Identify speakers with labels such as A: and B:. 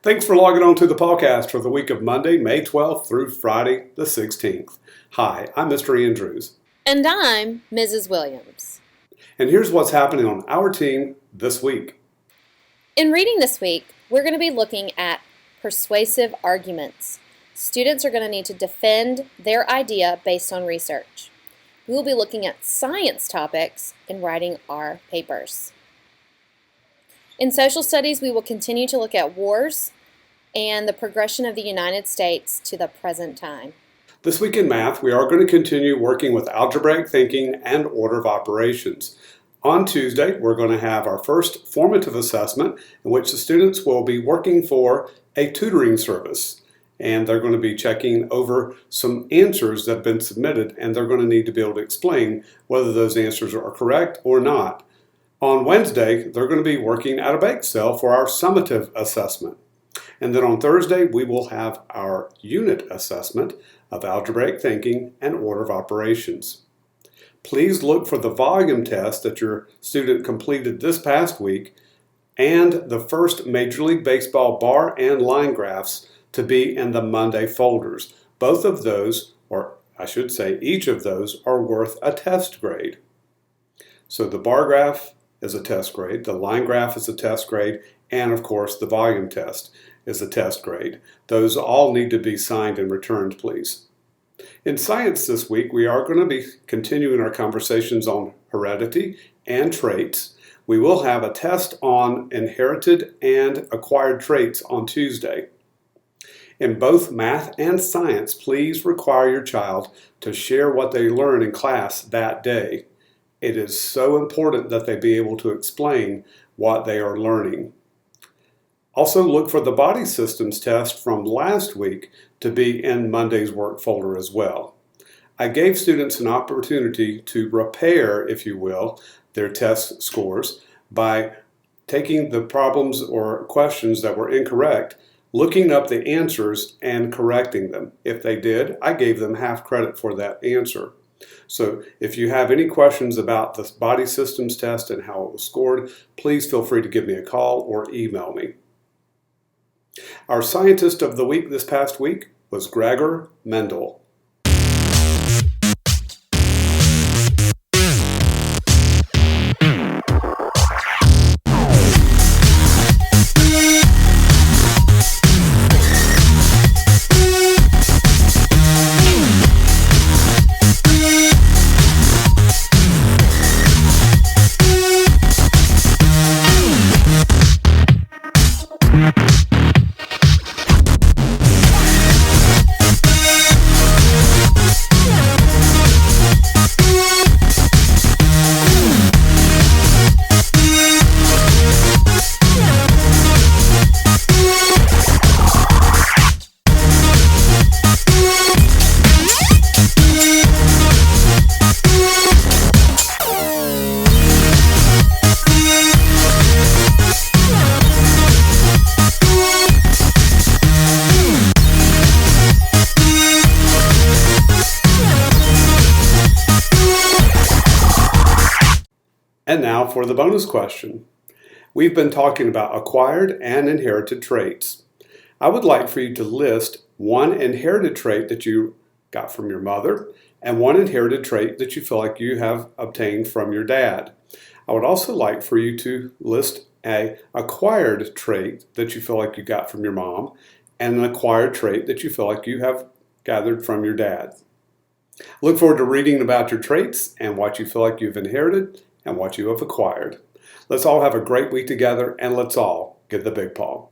A: Thanks for logging on to the PawCast for the week of Monday, May 12th through Friday the 16th. Hi, I'm Mr. Andrews.
B: And I'm Mrs. Williams.
A: And here's what's happening on our team this week.
B: In reading this week, we're going to be looking at persuasive arguments. Students are going to need to defend their idea based on research. We will be looking at science topics in writing our papers. In social studies, we will continue to look at wars and the progression of the United States to the present time.
A: This week in math, we are going to continue working with algebraic thinking and order of operations. On Tuesday, we're going to have our first formative assessment in which the students will be working for a tutoring service. And they're going to be checking over some answers that have been submitted, and they're going to need to be able to explain whether those answers are correct or not. On Wednesday, they're going to be working at a bake sale for our summative assessment. And then on Thursday, we will have our unit assessment of algebraic thinking and order of operations. Please look for the volume test that your student completed this past week and the first Major League Baseball bar and line graphs to be in the Monday folders. Both of those, or I should say each of those, are worth a test grade. So the bar graph is a test grade, the line graph is a test grade, and of course the volume test is a test grade. Those all need to be signed and returned, please. In science this week, we are going to be continuing our conversations on heredity and traits. We will have a test on inherited and acquired traits on Tuesday. In both math and science, please require your child to share what they learn in class that day. It is so important that they be able to explain what they are learning. Also look for the body systems test from last week to be in Monday's work folder as well. I gave students an opportunity to repair, if you will, their test scores by taking the problems or questions that were incorrect, looking up the answers and correcting them. If they did, I gave them half credit for that answer. So if you have any questions about the body systems test and how it was scored, please feel free to give me a call or email me. Our scientist of the week this past week was Gregor Mendel. And now for the bonus question. We've been talking about acquired and inherited traits. I would like for you to list one inherited trait that you got from your mother and one inherited trait that you feel like you have obtained from your dad. I would also like for you to list an acquired trait that you feel like you got from your mom and an acquired trait that you feel like you have gathered from your dad. Look forward to reading about your traits and what you feel like you've inherited and what you have acquired. Let's all have a great week together, and let's all get the big paw.